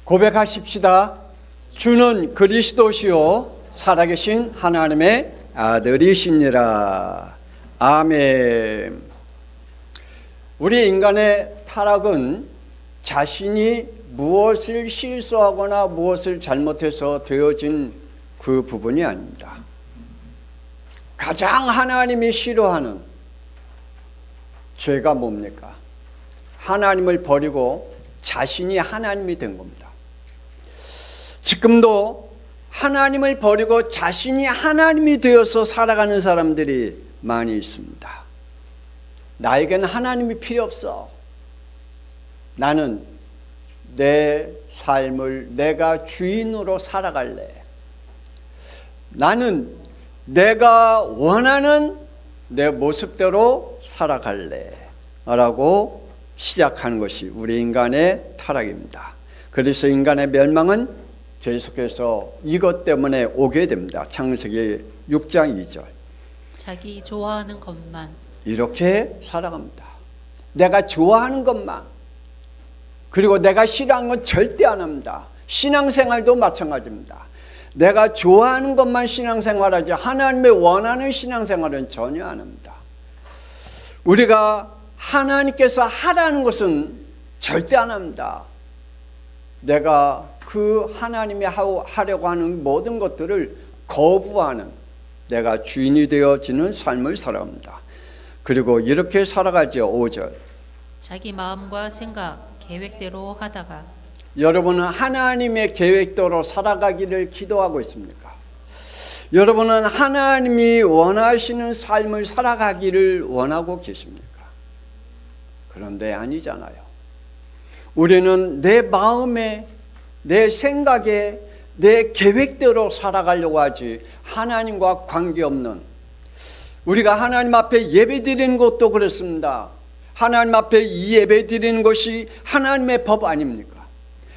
고백하십시다. 주는 그리스도시요 살아계신 하나님의 아들이시니라. 아멘. 우리 인간의 타락은 자신이 무엇을 실수하거나 무엇을 잘못해서 되어진 그 부분이 아닙니다. 가장 하나님이 싫어하는 죄가 뭡니까? 하나님을 버리고 자신이 하나님이 된 겁니다. 지금도 하나님을 버리고 자신이 하나님이 되어서 살아가는 사람들이 많이 있습니다. 나에게는 하나님이 필요 없어. 나는 내 삶을 내가 주인으로 살아갈래. 나는 내가 원하는 내 모습대로 살아갈래 라고 시작하는 것이 우리 인간의 타락입니다. 그래서 인간의 멸망은 계속해서 이것 때문에 오게 됩니다. 창세기 6장 2절. 자기 좋아하는 것만 이렇게 살아갑니다. 내가 좋아하는 것만, 그리고 내가 싫어하는 건 절대 안 합니다. 신앙생활도 마찬가지입니다. 내가 좋아하는 것만 신앙생활하지 하나님의 원하는 신앙생활은 전혀 안 합니다. 우리가 하나님께서 하라는 것은 절대 안 합니다. 내가 그 하나님이 하려고 하는 모든 것들을 거부하는 내가 주인이 되어지는 삶을 살아갑니다. 그리고 이렇게 살아가죠. 5절. 자기 마음과 생각, 계획대로 하다가. 여러분은 하나님의 계획대로 살아가기를 기도하고 있습니까? 여러분은 하나님이 원하시는 삶을 살아가기를 원하고 계십니까? 그런데 아니잖아요. 우리는 내 마음에, 내 생각에, 내 계획대로 살아가려고 하지 하나님과 관계없는, 우리가 하나님 앞에 예배 드리는 것도 그렇습니다. 하나님 앞에 이 예배 드리는 것이 하나님의 법 아닙니까?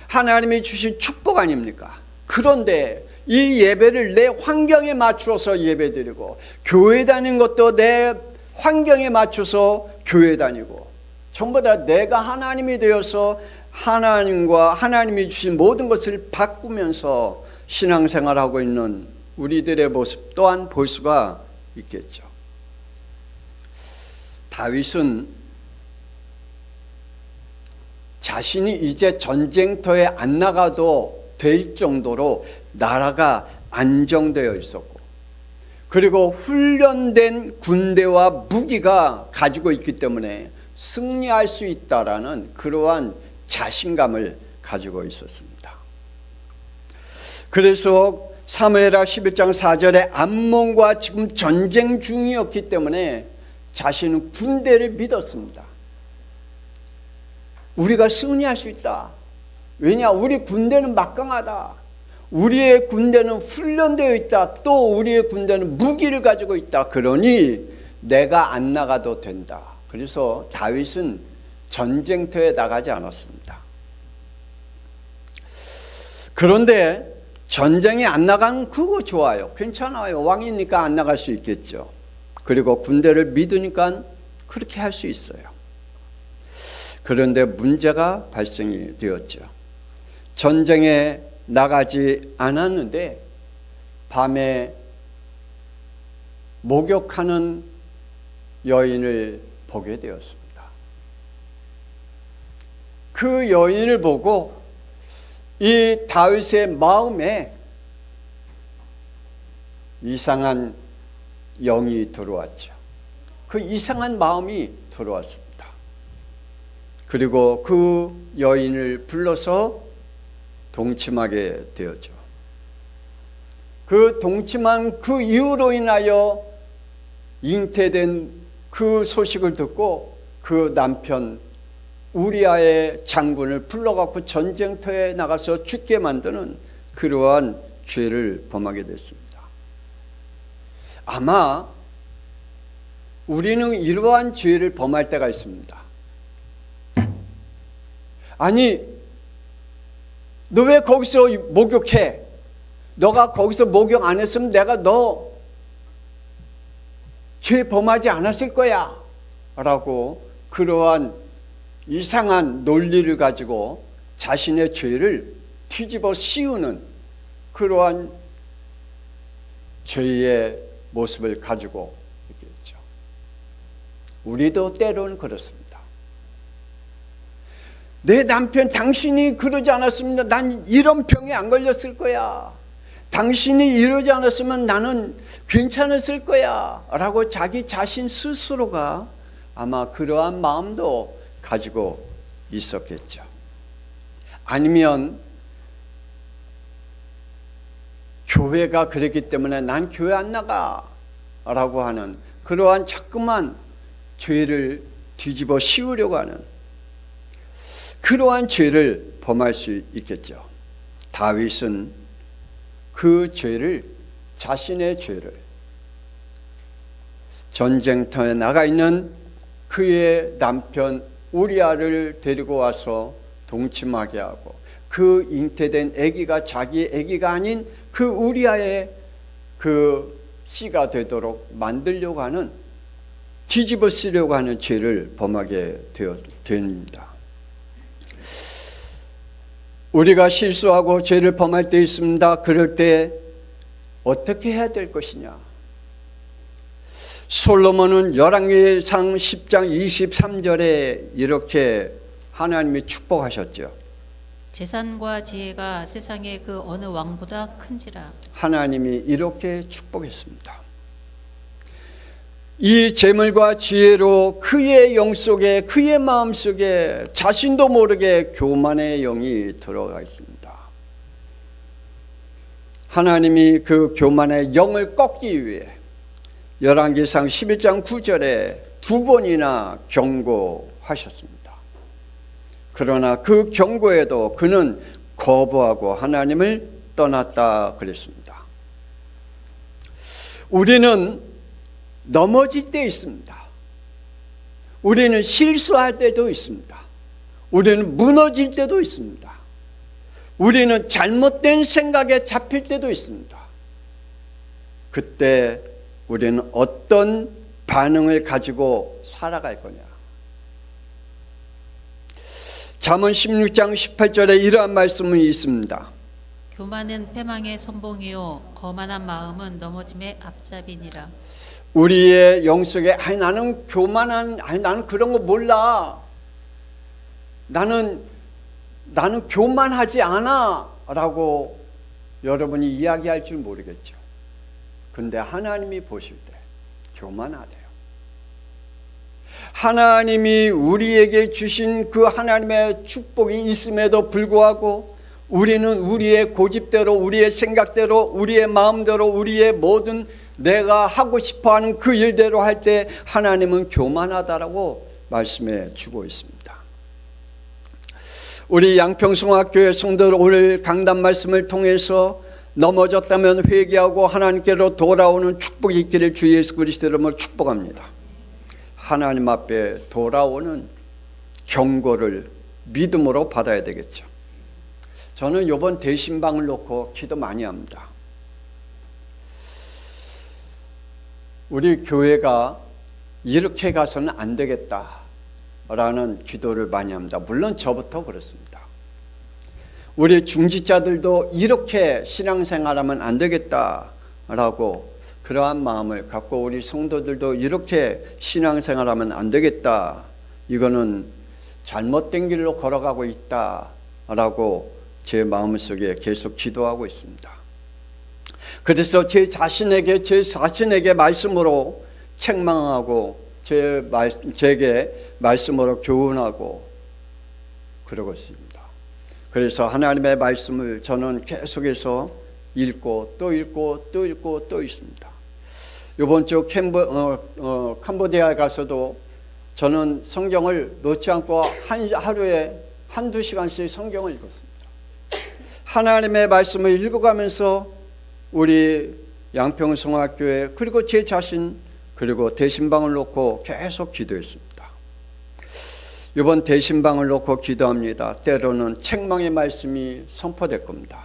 하나님이 주신 축복 아닙니까? 그런데 이 예배를 내 환경에 맞추어서 예배 드리고, 교회 다니는 것도 내 환경에 맞춰서 교회 다니고, 전부 다 내가 하나님이 되어서 하나님과 하나님이 주신 모든 것을 바꾸면서 신앙생활하고 있는 우리들의 모습 또한 볼 수가 있겠죠. 다윗은 자신이 이제 전쟁터에 안 나가도 될 정도로 나라가 안정되어 있었고, 그리고 훈련된 군대와 무기가 가지고 있기 때문에 승리할 수 있다라는 그러한 자신감을 가지고 있었습니다. 그래서 사무엘하 11장 4절에 암몬과 지금 전쟁 중이었기 때문에 자신은 군대를 믿었습니다. 우리가 승리할 수 있다. 왜냐? 우리 군대는 막강하다. 우리의 군대는 훈련되어 있다. 또 우리의 군대는 무기를 가지고 있다. 그러니 내가 안 나가도 된다. 그래서 다윗은 전쟁터에 나가지 않았습니다. 그런데 전쟁에 안 나가면 그거 좋아요. 괜찮아요. 왕이니까 안 나갈 수 있겠죠. 그리고 군대를 믿으니까 그렇게 할 수 있어요. 그런데 문제가 발생이 되었죠. 전쟁에 나가지 않았는데 밤에 목욕하는 여인을 보게 되었습니다. 그 여인을 보고 이 다윗의 마음에 이상한 영이 들어왔죠. 그 이상한 마음이 들어왔습니다. 그리고 그 여인을 불러서 동침하게 되었죠. 그 동침한 그 이유로 인하여 잉태된 그 소식을 듣고 그 남편 우리아의 장군을 불러갖고 전쟁터에 나가서 죽게 만드는 그러한 죄를 범하게 됐습니다. 아마 우리는 이러한 죄를 범할 때가 있습니다. 아니, 너 왜 거기서 목욕해? 너가 거기서 목욕 안 했으면 내가 너 죄 범하지 않았을 거야 라고 그러한 이상한 논리를 가지고 자신의 죄를 뒤집어 씌우는 그러한 죄의 모습을 가지고 있겠죠. 우리도 때로는 그렇습니다. 내 남편 당신이 그러지 않았으면 난 이런 병에 안 걸렸을 거야. 당신이 이러지 않았으면 나는 괜찮았을 거야 라고 자기 자신 스스로가 아마 그러한 마음도 가지고 있었겠죠. 아니면 교회가 그랬기 때문에 난 교회 안 나가 라고 하는 그러한 자꾸만 죄를 뒤집어 씌우려고 하는 그러한 죄를 범할 수 있겠죠. 다윗은 그 죄를, 자신의 죄를 전쟁터에 나가 있는 그의 남편 우리아를 데리고 와서 동침하게 하고 그 잉태된 아기가 자기 아기가 아닌 그 우리아의 그 씨가 되도록 만들려고 하는, 뒤집어 쓰려고 하는 죄를 범하게 됩니다. 우리가 실수하고 죄를 범할 때 있습니다. 그럴 때 어떻게 해야 될 것이냐? 솔로몬은 열왕기상 10장 23절에 이렇게 하나님이 축복하셨죠. 재산과 지혜가 세상의 그 어느 왕보다 큰지라. 하나님이 이렇게 축복했습니다. 이 재물과 지혜로 그의 영 속에, 그의 마음 속에 자신도 모르게 교만의 영이 들어가 있습니다. 하나님이 그 교만의 영을 꺾기 위해 열왕기상 11장 9절에 2번이나 경고하셨습니다. 그러나 그 경고에도 그는 거부하고 하나님을 떠났다 그랬습니다. 우리는 넘어질 때 있습니다. 우리는 실수할 때도 있습니다. 우리는 무너질 때도 있습니다. 우리는 잘못된 생각에 잡힐 때도 있습니다. 그때 우리는 어떤 반응을 가지고 살아갈 거냐? 잠언 16장 18절에 이러한 말씀이 있습니다. 교만은 패망의 선봉이요 거만한 마음은 넘어짐의 앞잡이니라. 우리의 영 속에 나는 교만한, 나는 그런 거 몰라. 나는 교만하지 않아 라고 여러분이 이야기할 줄 모르겠죠. 근데 하나님이 보실 때 교만하대요. 하나님이 우리에게 주신 그 하나님의 축복이 있음에도 불구하고 우리는 우리의 고집대로, 우리의 생각대로, 우리의 마음대로, 우리의 모든 내가 하고 싶어하는 그 일대로 할 때 하나님은 교만하다라고 말씀해 주고 있습니다. 우리 양평성학교의 성도들 오늘 강단 말씀을 통해서 넘어졌다면 회개하고 하나님께로 돌아오는 축복이 있기를 주 예수 그리스도 이름으로 축복합니다. 하나님 앞에 돌아오는 경고를 믿음으로 받아야 되겠죠. 저는 이번 대신방을 놓고 기도 많이 합니다. 우리 교회가 이렇게 가서는 안 되겠다라는 기도를 많이 합니다. 물론 저부터 그렇습니다. 우리 중지자들도 이렇게 신앙생활하면 안 되겠다라고 그러한 마음을 갖고 우리 성도들도 이렇게 신앙생활하면 안 되겠다. 이거는 잘못된 길로 걸어가고 있다라고 제 마음속에 계속 기도하고 있습니다. 그래서 제 자신에게 말씀으로 책망하고 제게 말씀으로 교훈하고 그러고 있습니다. 그래서 하나님의 말씀을 저는 계속해서 읽고 또 읽고 또 읽고 또 읽습니다. 이번 주 캄보디아에 가서도 저는 성경을 놓지 않고 하루에 한두 시간씩 성경을 읽었습니다. 하나님의 말씀을 읽어가면서 우리 양평성학교에 그리고 제 자신 그리고 대신방을 놓고 계속 기도했습니다. 이번 대신방을 놓고 기도합니다. 때로는 책망의 말씀이 선포될 겁니다.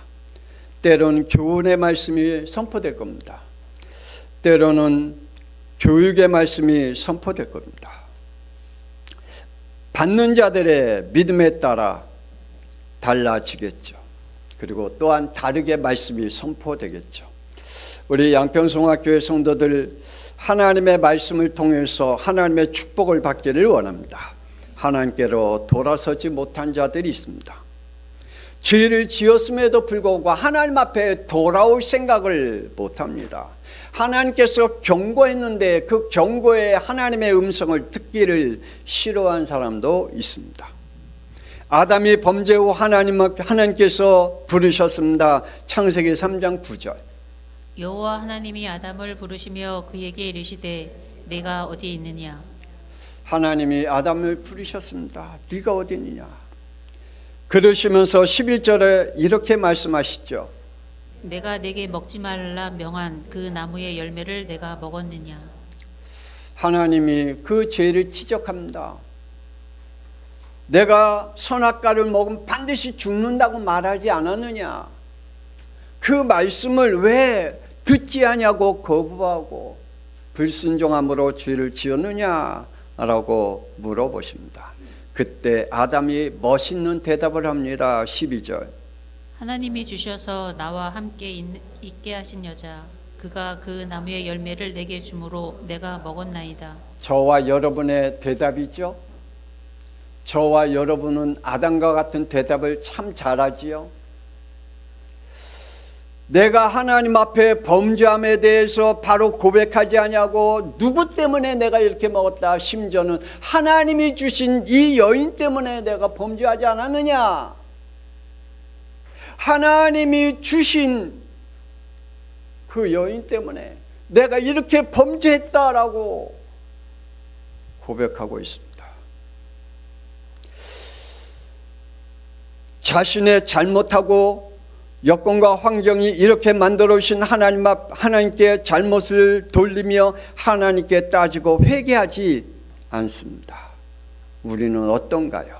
때로는 교훈의 말씀이 선포될 겁니다. 때로는 교육의 말씀이 선포될 겁니다. 받는 자들의 믿음에 따라 달라지겠죠. 그리고 또한 다르게 말씀이 선포되겠죠. 우리 양평송학교의 성도들 하나님의 말씀을 통해서 하나님의 축복을 받기를 원합니다. 하나님께로 돌아서지 못한 자들이 있습니다. 죄를 지었음에도 불구하고 하나님 앞에 돌아올 생각을 못합니다. 하나님께서 경고했는데 그 경고에 하나님의 음성을 듣기를 싫어한 사람도 있습니다. 아담이 범죄 후 하나님께서 부르셨습니다. 창세기 3장 9절. 여호와 하나님이 아담을 부르시며 그에게 이르시되 내가 어디 있느냐. 하나님이 아담을 부르셨습니다. 네가 어디 있느냐. 그러시면서 11절에 이렇게 말씀하시죠. 내가 내게 먹지 말라 명한 그 나무의 열매를 내가 먹었느냐. 하나님이 그 죄를 지적합니다. 내가 선악과를 먹으면 반드시 죽는다고 말하지 않았느냐. 그 말씀을 왜 듣지 아니하고 거부하고 불순종함으로 죄를 지었느냐라고 물어보십니다. 그때 아담이 멋있는 대답을 합니다. 12절. 하나님이 주셔서 나와 함께 있게 하신 여자 그가 그 나무의 열매를 내게 주므로 내가 먹었나이다. 저와 여러분의 대답이죠. 저와 여러분은 아담과 같은 대답을 참 잘하지요. 내가 하나님 앞에 범죄함에 대해서 바로 고백하지 아니하고 누구 때문에 내가 이렇게 먹었다. 심지어는 하나님이 주신 이 여인 때문에 내가 범죄하지 않았느냐. 하나님이 주신 그 여인 때문에 내가 이렇게 범죄했다라고 고백하고 있습니다. 자신의 잘못하고 여건과 환경이 이렇게 만들어 주신 하나님께 잘못을 돌리며 하나님께 따지고 회개하지 않습니다. 우리는 어떤가요?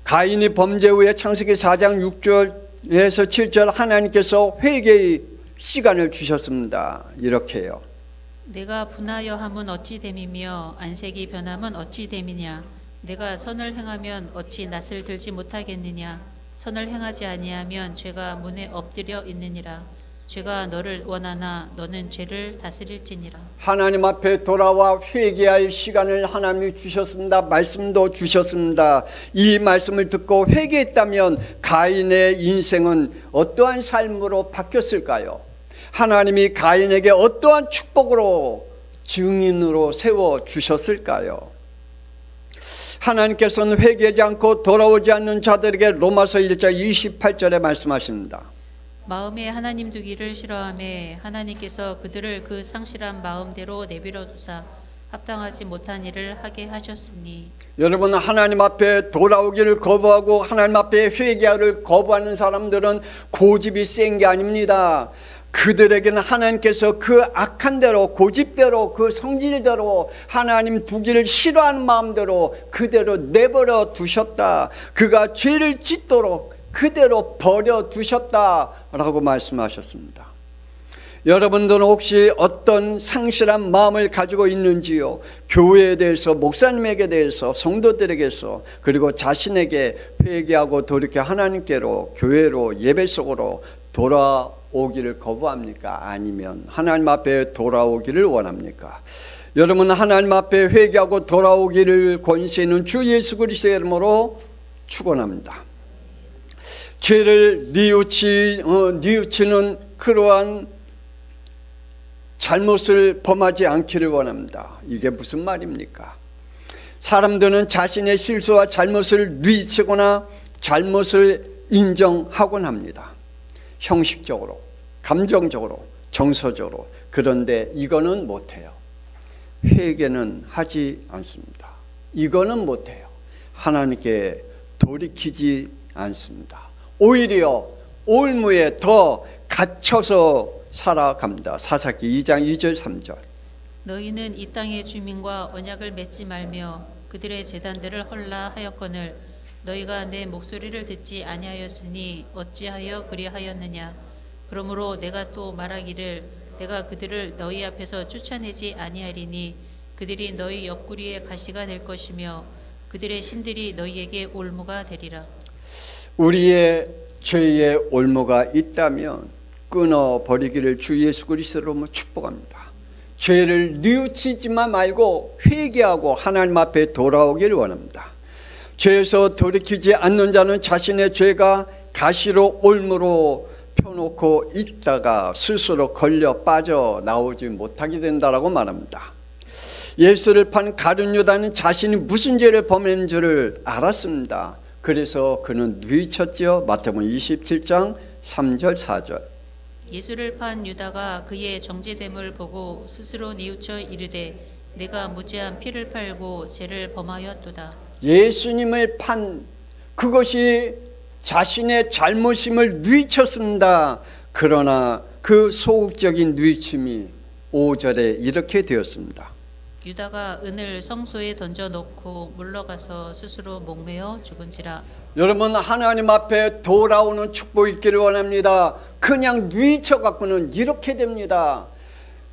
가인이 범죄 후에 창세기 4장 6절에서 7절 하나님께서 회개의 시간을 주셨습니다. 이렇게요. 내가 분하여 함은 어찌 됨이며 안색이 변함은 어찌 됨이냐. 내가 선을 행하면 어찌 낯을 들지 못하겠느냐. 선을 행하지 아니하면 죄가 문에 엎드려 있느니라. 죄가 너를 원하나 너는 죄를 다스릴지니라. 하나님 앞에 돌아와 회개할 시간을 하나님이 주셨습니다. 말씀도 주셨습니다. 이 말씀을 듣고 회개했다면 가인의 인생은 어떠한 삶으로 바뀌었을까요? 하나님이 가인에게 어떠한 축복으로 증인으로 세워주셨을까요? 하나님께서는 회개하지 않고 돌아오지 않는 자들에게 로마서 1장 28절에 말씀하십니다. 마음에 하나님 두기를 싫어하매 하나님께서 그들을 그 상실한 마음대로 내버려 두사 합당하지 못한 일을 하게 하셨으니. 여러분, 하나님 앞에 돌아오기를 거부하고 하나님 앞에 회개하기를 거부하는 사람들은 고집이 센 게 아닙니다. 그들에게는 하나님께서 그 악한 대로 고집대로 그 성질대로 하나님 두기를 싫어하는 마음대로 그대로 내버려 두셨다. 그가 죄를 짓도록 그대로 버려 두셨다라고 말씀하셨습니다. 여러분들은 혹시 어떤 상실한 마음을 가지고 있는지요? 교회에 대해서, 목사님에게 대해서, 성도들에게서, 그리고 자신에게 회개하고 돌이켜 하나님께로, 교회로, 예배 속으로 돌아오기를 거부합니까? 아니면 하나님 앞에 돌아오기를 원합니까? 여러분, 하나님 앞에 회개하고 돌아오기를 권세는 주 예수 그리스도의 이름으로 축원합니다. 죄를 뉘우치는 그러한 잘못을 범하지 않기를 원합니다. 이게 무슨 말입니까? 사람들은 자신의 실수와 잘못을 뉘우치거나 잘못을 인정하곤 합니다. 형식적으로, 감정적으로, 정서적으로. 그런데 이거는 못해요. 회개는 하지 않습니다. 이거는 못해요. 하나님께 돌이키지 않습니다. 오히려 올무에 더 갇혀서 살아갑니다. 사사기 2장 2절 3절. 너희는 이 땅의 주민과 언약을 맺지 말며 그들의 제단들을 헐라 하였거늘 너희가 내 목소리를 듣지 아니하였으니 어찌하여 그리하였느냐. 그러므로 내가 또 말하기를 내가 그들을 너희 앞에서 쫓아내지 아니하리니 그들이 너희 옆구리에 가시가 될 것이며 그들의 신들이 너희에게 올무가 되리라. 우리의 죄의 올무가 있다면 끊어버리기를 주 예수 그리스도로 축복합니다. 죄를 뉘우치지만 말고 회개하고 하나님 앞에 돌아오길 원합니다. 죄에서 돌이키지 않는 자는 자신의 죄가 가시로 올무로 펴놓고 있다가 스스로 걸려 빠져나오지 못하게 된다라고 말합니다. 예수를 판 가룟 유다는 자신이 무슨 죄를 범한 줄을 알았습니다. 그래서 그는 뉘우쳤지요. 마태복음 27장 3절 4절. 예수를 판 유다가 그의 정죄됨을 보고 스스로 뉘우쳐 이르되 내가 무죄한 피를 팔고 죄를 범하였도다. 예수님을 판 그것이 자신의 잘못임을 뉘우쳤습니다. 그러나 그 소극적인 뉘우침이 5절에 이렇게 되었습니다. 유다가 은을 성소에 던져 놓고 물러가서 스스로 목매어 죽은지라. 여러분, 하나님 앞에 돌아오는 축복이 있기를 원합니다. 그냥 뉘우쳐 갖고는 이렇게 됩니다.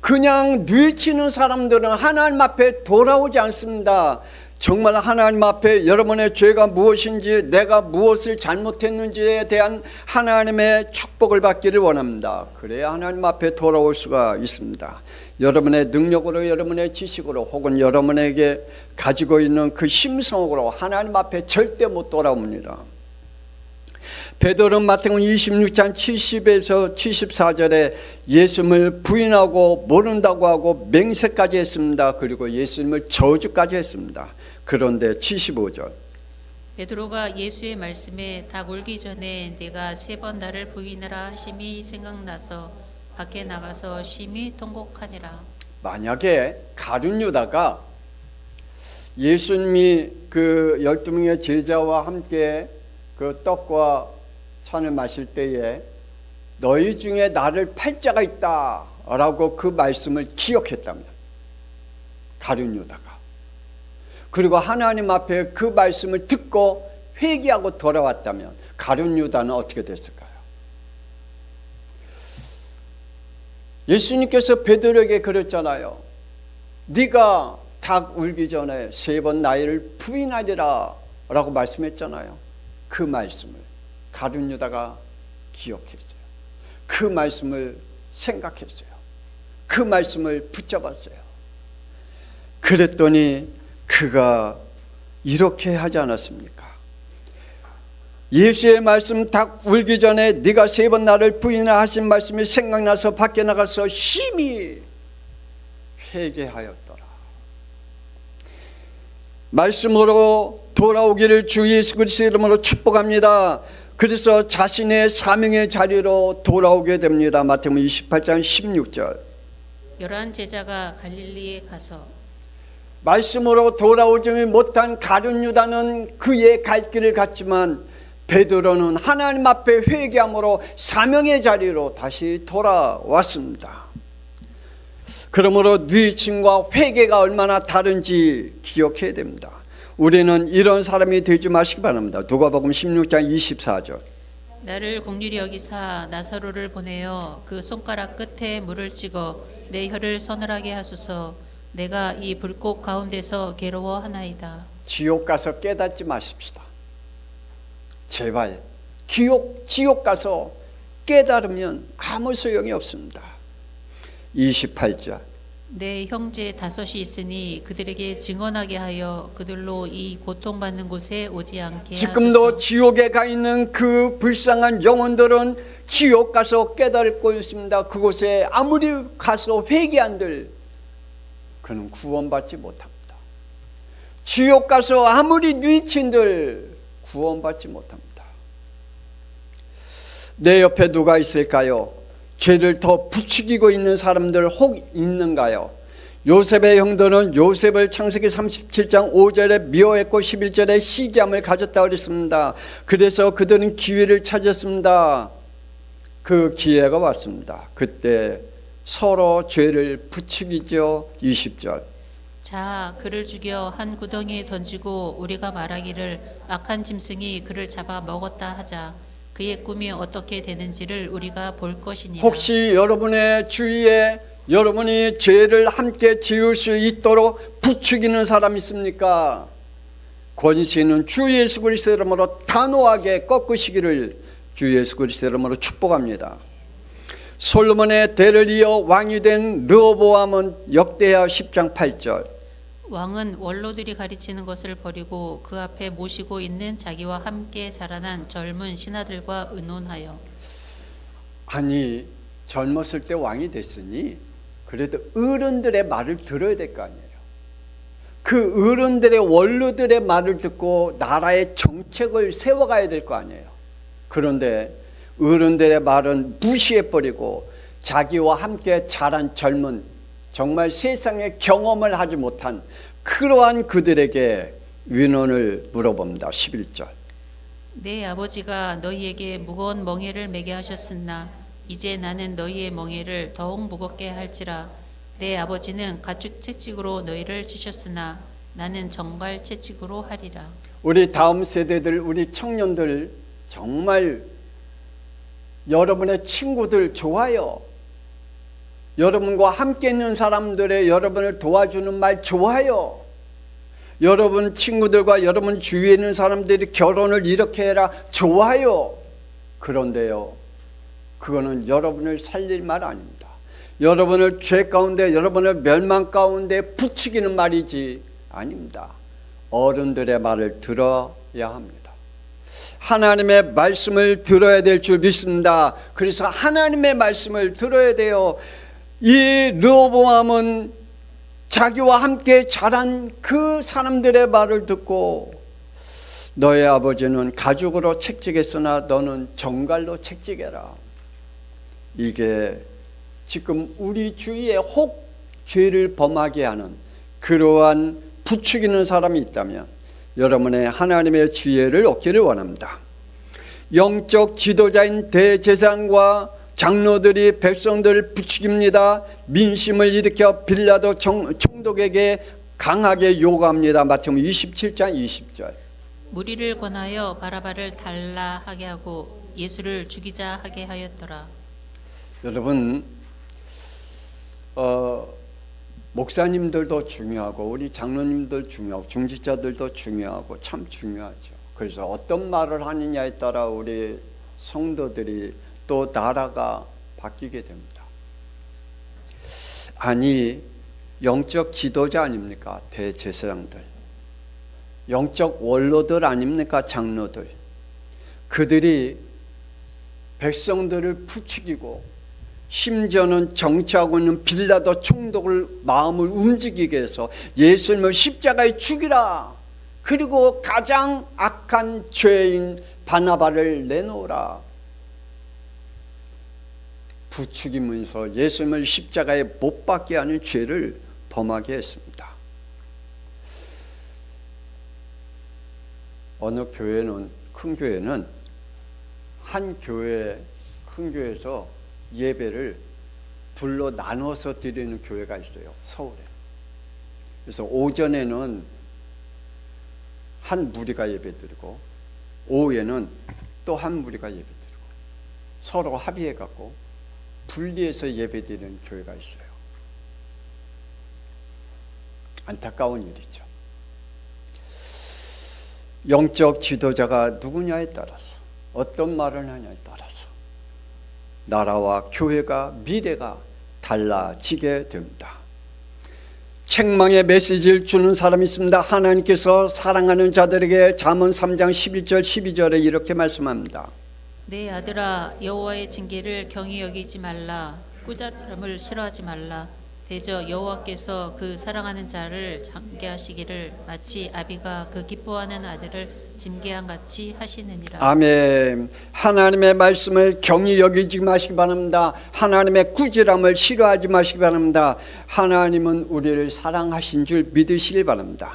그냥 뉘우치는 사람들은 하나님 앞에 돌아오지 않습니다. 정말 하나님 앞에 여러분의 죄가 무엇인지, 내가 무엇을 잘못했는지에 대한 하나님의 축복을 받기를 원합니다. 그래야 하나님 앞에 돌아올 수가 있습니다. 여러분의 능력으로, 여러분의 지식으로, 혹은 여러분에게 가지고 있는 그 심성으로 하나님 앞에 절대 못 돌아옵니다. 베드로는 마태복음 26장 70에서 74절에 예수님을 부인하고 모른다고 하고 맹세까지 했습니다. 그리고 예수님을 저주까지 했습니다. 그런데 75절, 베드로가 예수의 말씀에 닭 울기 전에 내가 3번 나를 부인하라 하심이 생각나서 밖에 나가서 심히 통곡하니라. 만약에 가룟 유다가 예수님이 그 12명의 제자와 함께 그 떡과 잔을 마실 때에 너희 중에 나를 팔 자가 있다 라고 그 말씀을 기억했다면, 가룟 유다가, 그리고 하나님 앞에 그 말씀을 듣고 회개하고 돌아왔다면 가룟 유다는 어떻게 됐을까요? 예수님께서 베드로에게 그랬잖아요. 네가 닭 울기 전에 3번 나를 부인하리라 라고 말씀했잖아요. 그 말씀을 가룟 유다가 기억했어요. 그 말씀을 생각했어요. 그 말씀을 붙잡았어요. 그랬더니 그가 이렇게 하지 않았습니까? 예수의 말씀 닭 울기 전에 네가 3번 나를 부인하라 하신 말씀이 생각나서 밖에 나가서 심히 회개하였더라. 말씀으로 돌아오기를 주 예수 그리스도 이름으로 축복합니다. 그래서 자신의 사명의 자리로 돌아오게 됩니다. 마태복음 28장 16절. 11 제자가 갈릴리에 가서 말씀으로 돌아오지 못한 가룟 유다는 그의 갈 길을 갔지만 베드로는 하나님 앞에 회개함으로 사명의 자리로 다시 돌아왔습니다. 그러므로 뉘우침과 회개가 얼마나 다른지 기억해야 됩니다. 우리는 이런 사람이 되지 마시기 바랍니다. 누가복음 16장 24절. 나를 긍휼히 여기사 나사로를 보내어 그 손가락 끝에 물을 찍어 내 혀를 서늘하게 하소서. 내가 이 불꽃 가운데서 괴로워하나이다. 지옥 가서 깨닫지 마십시다. 제발 지옥 가서 깨달으면 아무 소용이 없습니다. 28절. 내 형제 5이 있으니 그들에게 증언하게 하여 그들로 이 고통받는 곳에 오지 않게 지금도 하소서. 지옥에 가 있는 그 불쌍한 영혼들은 지옥 가서 깨달을 것입니다. 그곳에 아무리 가서 회개한들 그는 구원받지 못합니다. 지옥 가서 아무리 뉘친들 구원받지 못합니다. 내 옆에 누가 있을까요? 죄를 더 부추기고 있는 사람들 혹 있는가요? 요셉의 형들은 요셉을 창세기 37장 5절에 미워했고 11절에 시기함을 가졌다고 그랬습니다. 그래서 그들은 기회를 찾았습니다. 그 기회가 왔습니다. 그때 서로 죄를 부추기죠. 20절. 자, 그를 죽여 한 구덩이에 던지고 우리가 말하기를 악한 짐승이 그를 잡아 먹었다 하자. 그의 꿈이 어떻게 되는지를 우리가 볼 것이니라. 혹시 여러분의 주위에 여러분이 죄를 함께 지을 수 있도록 부추기는 사람 있습니까? 권세는 주 예수 그리스도 이름으로 단호하게 꺾으시기를 주 예수 그리스도의 이름으로 축복합니다. 솔로몬의 대를 이어 왕이 된 르호보암은 역대하 10장 8절. 왕은 원로들이 가르치는 것을 버리고 그 앞에 모시고 있는 자기와 함께 자라난 젊은 신하들과 의논하여. 아니, 젊었을 때 왕이 됐으니 그래도 어른들의 말을 들어야 될 거 아니에요. 그 어른들의 원로들의 말을 듣고 나라의 정책을 세워가야 될 거 아니에요. 그런데 어른들의 말은 무시해버리고 자기와 함께 자란 젊은, 정말 세상에 경험을 하지 못한 그러한 그들에게 위론을 물어봅니다. 11절. 내 아버지가 너희에게 무거운 멍에를 매게 하셨으나 이제 나는 너희의 멍에를 더욱 무겁게 할지라. 내 아버지는 가축 채찍으로 너희를 치셨으나 나는 정갈 채찍으로 하리라. 우리 다음 세대들, 우리 청년들 정말 여러분의 친구들 좋아요. 여러분과 함께 있는 사람들의 여러분을 도와주는 말 좋아요. 여러분 친구들과 여러분 주위에 있는 사람들이 결혼을 이렇게 해라 좋아요. 그런데요, 그거는 여러분을 살릴 말 아닙니다. 여러분을 죄 가운데, 여러분을 멸망 가운데 부추기는 말이지 아닙니다. 어른들의 말을 들어야 합니다. 하나님의 말씀을 들어야 될 줄 믿습니다. 그래서 하나님의 말씀을 들어야 돼요. 이 르호보암은 자기와 함께 자란 그 사람들의 말을 듣고 너의 아버지는 가죽으로 채찍했으나 너는 정갈로 채찍해라. 이게 지금 우리 주위에 혹 죄를 범하게 하는 그러한 부추기는 사람이 있다면 여러분의 하나님의 지혜를 얻기를 원합니다. 영적 지도자인 대제사장과 장로들이 백성들을 부추깁니다. 민심을 일으켜 빌라도 총독에게 강하게 요구합니다. 마태복음 27장 20절. 무리를 권하여 바라바를 달라 하게 하고 예수를 죽이자 하게 하였더라. 여러분, 목사님들도 중요하고 우리 장로님들 중요하고 중직자들도 중요하고 참 중요하죠. 그래서 어떤 말을 하느냐에 따라 우리 성도들이 또 나라가 바뀌게 됩니다. 아니, 영적 지도자 아닙니까? 대제사장들, 영적 원로들 아닙니까? 장로들. 그들이 백성들을 부추기고 심지어는 정치하고 있는 빌라도 총독을 마음을 움직이게 해서 예수님을 십자가에 죽이라. 그리고 가장 악한 죄인 바나바를 내놓으라. 부추기면서 예수님을 십자가에 못 박게 하는 죄를 범하게 했습니다. 어느 교회는, 큰 교회는 한 교회, 큰 교회에서 예배를 둘로 나눠서 드리는 교회가 있어요. 서울에. 그래서 오전에는 한 무리가 예배드리고 오후에는 또 한 무리가 예배드리고 서로 합의해 갖고 분리해서 예배드리는 교회가 있어요. 안타까운 일이죠. 영적 지도자가 누구냐에 따라서, 어떤 말을 하냐에 따라서 나라와 교회가, 미래가 달라지게 됩니다. 책망의 메시지를 주는 사람이 있습니다. 하나님께서 사랑하는 자들에게 잠언 3장 11절 12절에 이렇게 말씀합니다. 내 아들아, 여호와의 징계를 경히 여기지 말라. 꾸짖음을 싫어하지 말라. 대저 여호와께서 그 사랑하는 자를 장계하시기를 마치 아비가 그 기뻐하는 아들을 짐계한 같이 하시느니라. 아멘. 하나님의 말씀을 경히 여기지 마시기 바랍니다. 하나님의 꾸지람을 싫어하지 마시기 바랍니다. 하나님은 우리를 사랑하신 줄 믿으시길 바랍니다.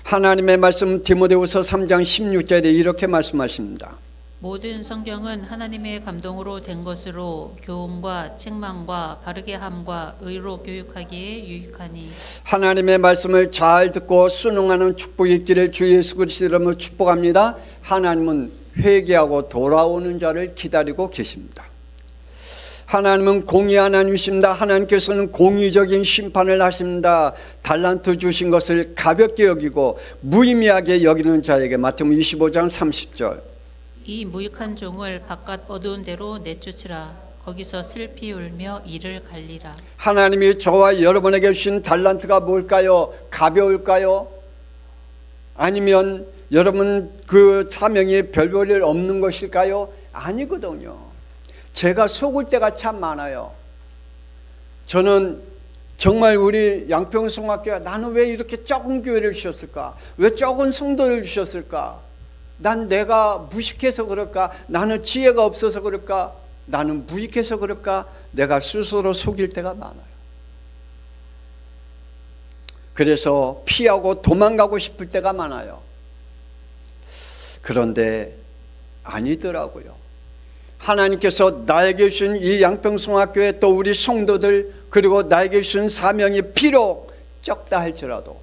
하나님의 말씀 디모데후서 3장 16절에 이렇게 말씀하십니다. 모든 성경은 하나님의 감동으로 된 것으로 교훈과 책망과 바르게 함과 의로 교육하기에 유익하니. 하나님의 말씀을 잘 듣고 순응하는 축복이 있기를 주 예수 그리스도의 이름으로 축복합니다. 하나님은 회개하고 돌아오는 자를 기다리고 계십니다. 하나님은 공의 하나님이십니다. 하나님께서는 공의적인 심판을 하십니다. 달란트 주신 것을 가볍게 여기고 무의미하게 여기는 자에게 마태복음 25장 30절. 이 무익한 종을 바깥 어두운 데로 내쫓으라. 거기서 슬피 울며 이를 갈리라. 하나님이 저와 여러분에게 주신 달란트가 뭘까요? 가벼울까요? 아니면 여러분 그 사명이 별 볼 일 없는 것일까요? 아니거든요. 제가 속을 때가 참 많아요. 저는 정말 우리 양평성학교가 나는 왜 이렇게 적은 교회를 주셨을까? 왜 적은 성도를 주셨을까? 난 내가 무식해서 그럴까? 나는 지혜가 없어서 그럴까? 나는 무익해서 그럴까? 내가 스스로 속일 때가 많아요. 그래서 피하고 도망가고 싶을 때가 많아요. 그런데 아니더라고요. 하나님께서 나에게 주신 이 양평성학교에 또 우리 성도들 그리고 나에게 주신 사명이 비록 적다 할지라도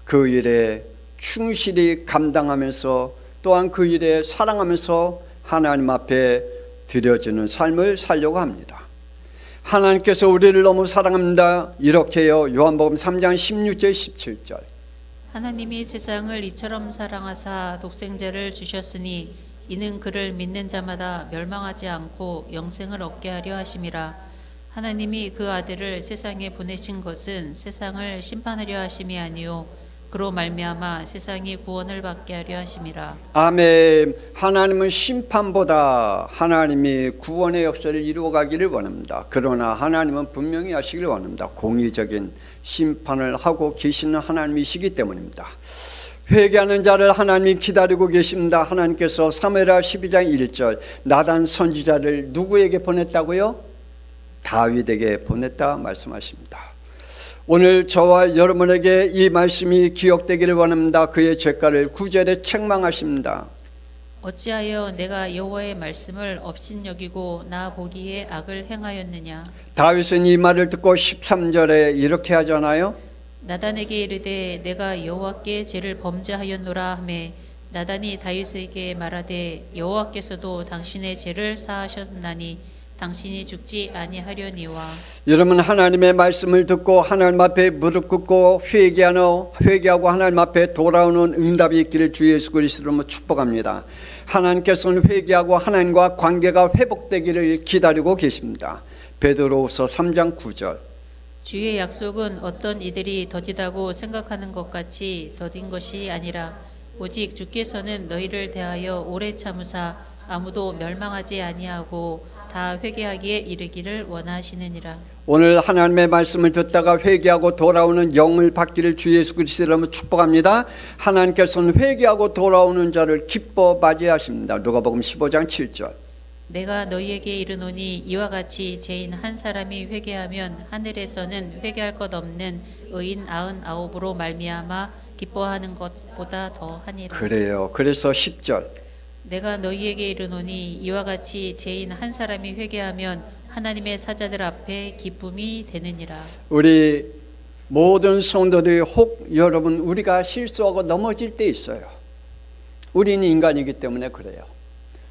그 일에 충실히 감당하면서 또한 그 일에 사랑하면서 하나님 앞에 드려지는 삶을 살려고 합니다. 하나님께서 우리를 너무 사랑합니다. 이렇게요. 요한복음 3장 16절 17절. 하나님이 세상을 이처럼 사랑하사 독생자를 주셨으니 이는 그를 믿는 자마다 멸망하지 않고 영생을 얻게 하려 하심이라. 하나님이 그 아들을 세상에 보내신 것은 세상을 심판하려 하심이 아니요 그로 말미암아 세상이 구원을 받게 하려 하심이라. 아멘. 하나님은 심판보다 하나님이 구원의 역사를 이루어가기를 원합니다. 그러나 하나님은 분명히 하시기를 원합니다. 공의적인 심판을 하고 계시는 하나님이시기 때문입니다. 회개하는 자를 하나님이 기다리고 계십니다. 하나님께서 사무엘하 12장 1절 나단 선지자를 누구에게 보냈다고요? 다윗에게 보냈다 말씀하십니다. 오늘 저와 여러분에게 이 말씀이 기억되기를 원합니다. 그의 죄가를 9절에 책망하십니다. 어찌하여 내가 여호와의 말씀을 업신여기고 나 보기에 악을 행하였느냐. 다윗은 이 말을 듣고 13절에 이렇게 하잖아요. 나단에게 이르되 내가 여호와께 죄를 범죄하였노라 하매 나단이 다윗에게 말하되 여호와께서도 당신의 죄를 사하셨나니 당신이 죽지 아니하려니와. 여러분 하나님의 말씀을 듣고 하나님 앞에 무릎 꿇고 회개하고 하나님 앞에 돌아오는 응답이 있기를 주 예수 그리스도로 축복합니다. 하나님께서는 회개하고 하나님과 관계가 회복되기를 기다리고 계십니다. 베드로후서 3장 9절. 주의 약속은 어떤 이들이 더디다고 생각하는 것 같이 더딘 것이 아니라 오직 주께서는 너희를 대하여 오래 참으사 아무도 멸망하지 아니하고 다 회개하기에 이르기를 원하시느니라. 오늘 하나님의 말씀을 듣다가 회개하고 돌아오는 영을 받기를 주 예수 그리스도로 축복합니다. 하나님께서는 회개하고 돌아오는 자를 기뻐 맞이하십니다. 누가복음 15장 7절. 내가 너희에게 이르노니 이와 같이 죄인 한 사람이 회개하면 하늘에서는 회개할 것 없는 의인 99으로 말미암아 기뻐하는 것보다 더하니라. 그래요. 그래서 10절. 내가 너희에게 이르노니 이와 같이 죄인 한 사람이 회개하면 하나님의 사자들 앞에 기쁨이 되느니라. 우리 모든 성도들이 혹 여러분 우리가 실수하고 넘어질 때 있어요. 우리는 인간이기 때문에 그래요.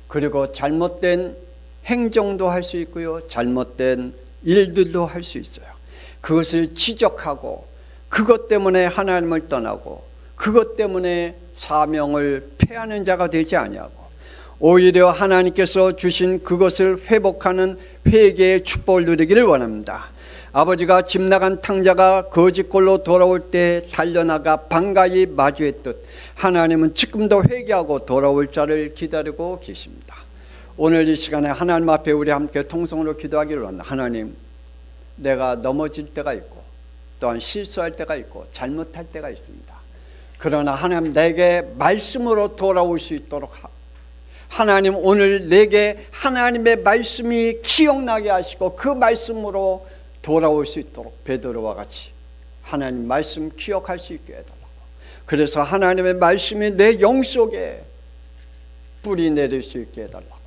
그리고 잘못된 행정도 할 수 있고요. 잘못된 일들도 할 수 있어요. 그것을 지적하고 그것 때문에 하나님을 떠나고 그것 때문에 사명을 패하는 자가 되지 아니하고 오히려 하나님께서 주신 그것을 회복하는 회개의 축복을 누리기를 원합니다. 아버지가 집 나간 탕자가 거짓골로 돌아올 때 달려나가 반가이 마주했듯 하나님은 지금도 회개하고 돌아올 자를 기다리고 계십니다. 오늘 이 시간에 하나님 앞에 우리 함께 통성으로 기도하기를 원합니다. 하나님, 내가 넘어질 때가 있고 또한 실수할 때가 있고 잘못할 때가 있습니다. 그러나 하나님 내게 말씀으로 돌아올 수 있도록 하나님 오늘 내게 하나님의 말씀이 기억나게 하시고 그 말씀으로 돌아올 수 있도록 베드로와 같이 하나님 말씀 기억할 수 있게 해달라고. 그래서 하나님의 말씀이 내 영속에 뿌리 내릴 수 있게 해달라고.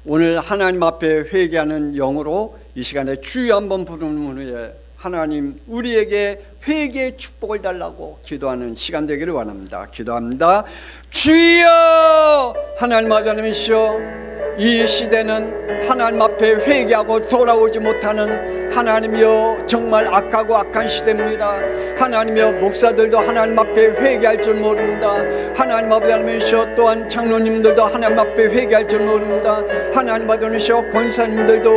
오늘 하나님 앞에 회개하는 영으로 이 시간에 주여 한번 부르는 후에 하나님 우리에게 회개의 축복을 달라고 기도하는 시간 되기를 원합니다. 기도합니다. 주여 하나님 아버지시여 이 시대는 하나님 앞에 회개하고 돌아오지 못하는 하나님이여 정말 악하고 악한 시대입니다. 하나님이여 목사들도 하나님 앞에 회개할 줄 모릅니다. 하나님 아버지 하나님이시여 또한 장로님들도 하나님 앞에 회개할 줄 모릅니다. 하나님 아버지 하나님이시여 권사님들도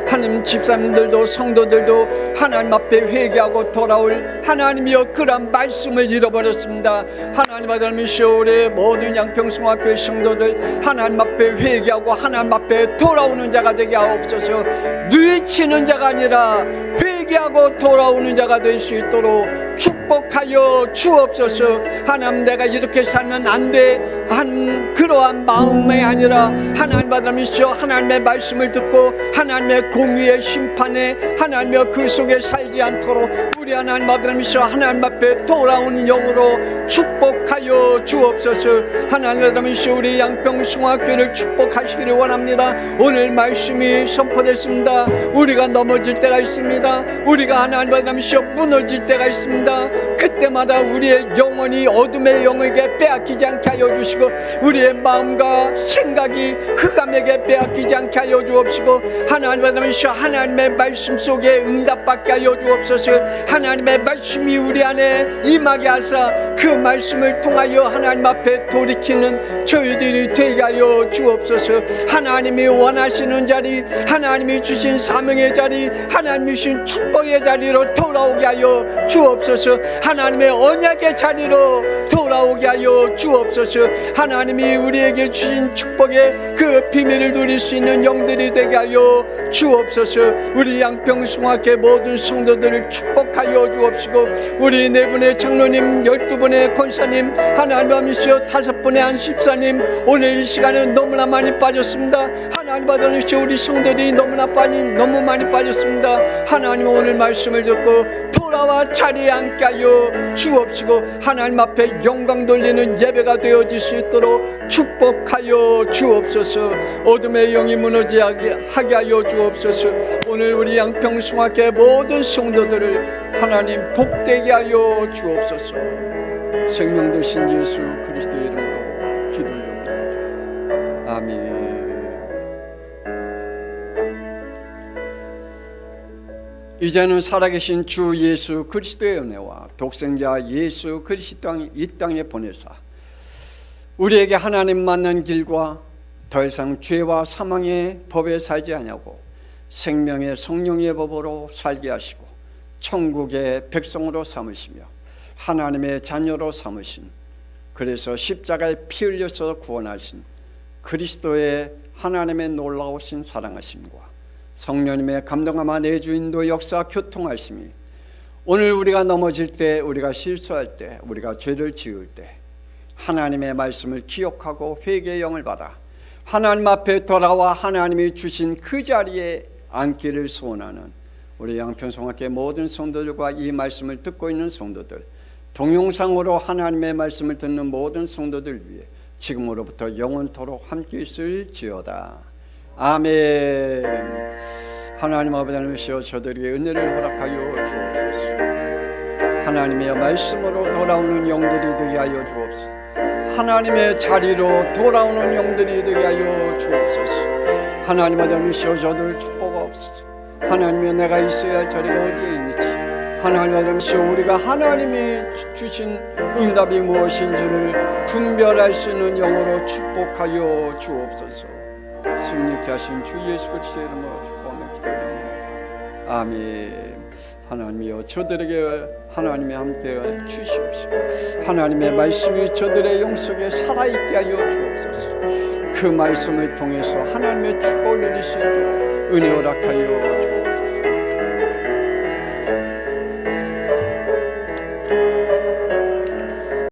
하나님 집사님들도 성도들도 하나님 앞에 회개하고 돌아올 하나님이여 그런 말씀을 잃어버렸습니다. 하나님 아버지 하나님이시여 우리 모든 양평성화교회 성도들 하나님 앞에 회개하고 하나님 앞에 돌아오는 자가 되게 하옵소서. 뉘치는 자가 아니라 회개하고 돌아오는 자가 될 수 있도록 축복하여 주옵소서. 하나님 내가 이렇게 살면 안 돼 한 그러한 마음이 아니라 하나님 아버지시여 하나님의 말씀을 듣고 하나님의 공의의 심판에 하나님의 그 속에 살지 않도록 우리 하나님 아버지시여 하나님 앞에 돌아오는 영으로 축복하여 주옵소서. 하나님 아버지시여 우리 양평성화교회를 축복하시기를 원합니다. 오늘 말씀이 선포됐습니다. 우리가 넘어질 때가 있습니다. 우리가 하나님 아버지시여 무너질 때가 있습니다. 그때마다 우리의 영혼이 어둠의 영에게 빼앗기지 않게 하여 주시고 우리의 마음과 생각이 흑암에게 빼앗기지 않게 하여 주옵시고 하나님 아버지시여 하나님의 말씀 속에 응답받게 하여 주옵소서. 하나님의 말씀이 우리 안에 임하게 하사 그 말씀을 통하여 하나님 앞에 돌이키는 저희들이 되게 하여 주옵소서. 하나님이 원하시는 자리, 하나님이 주신 사명의 자리, 하나님이 주신 축복의 자리로 돌아오게 하여 주옵소서. 하나님의 언약의 자리로 돌아오게 하여 주옵소서. 하나님이 우리에게 주신 축복의 그 비밀을 누릴 수 있는 영들이 되게 하여 주옵소서. 우리 양평성화교회 모든 성도들을 축복하여 주옵시고 우리 4분의 장로님 12분의 권사님 하나님 아버지시여 5분의 안십사님 오늘 이 시간에 너무나 많이 빠졌습니다. 하나님 아버지시여 우리 성도들이 너무 많이 빠졌습니다. 하나님 오늘 말씀을 듣고 돌아와 자리에 앉게 하여 주옵시고 하나님 앞에 영광 돌리는 예배가 되어질 수 있도록 축복하여 주옵소서. 어둠의 영이 무너지게 하게 하여 주옵소서. 오늘 우리 양평성화교회 모든 성도들을 하나님 복되게 하여 주옵소서. 생명 되신 예수 그리스도의 이름으로 기도드립니다. 아멘. 이제는 살아계신 주 예수 그리스도의 은혜와 독생자 예수 그리스도 이 땅에 보내사 우리에게 하나님 만난 길과 더 이상 죄와 사망의 법에 살지 아니하고 생명의 성령의 법으로 살게 하시고 천국의 백성으로 삼으시며 하나님의 자녀로 삼으신 그래서 십자가에 피 흘려서 구원하신 그리스도의 하나님의 놀라우신 사랑하심과 성령님의 감동하마 내주인도 역사 교통하심이 오늘 우리가 넘어질 때 우리가 실수할 때 우리가 죄를 지을 때 하나님의 말씀을 기억하고 회개의 영을 받아 하나님 앞에 돌아와 하나님이 주신 그 자리에 앉기를 소원하는 우리 양평성화교회 모든 성도들과 이 말씀을 듣고 있는 성도들 동영상으로 하나님의 말씀을 듣는 모든 성도들 위해 지금으로부터 영원토록 함께 있을지어다. 아멘. 하나님 아버지 하나님이시여 저들에게 은혜를 허락하여 주옵소서. 하나님의 말씀으로 돌아오는 영들이 되게 하여 주옵소서. 하나님의 자리로 돌아오는 영들이 되게 하여 주옵소서. 하나님 아버지 하나님이시여 저들을 축복하옵소서. 하나님의 내가 있어야 할 자리가 어디에 있는지 하나님 아버지 하나님이시여 우리가 하나님이 주신 응답이 무엇인지를 분별할 수 있는 영으로 축복하여 주옵소서. 승리케 하신 주 예수 그리스도의 이름으로 축복하며 기도드립니다. 아멘. 하나님이여 저들에게 하나님의 함께 주시옵시고 하나님의 말씀이 저들의 영속에 살아있게 하여 주옵소서. 그 말씀을 통해서 하나님의 축복을 누릴 수 있도록 은혜 허락하여 주옵소서.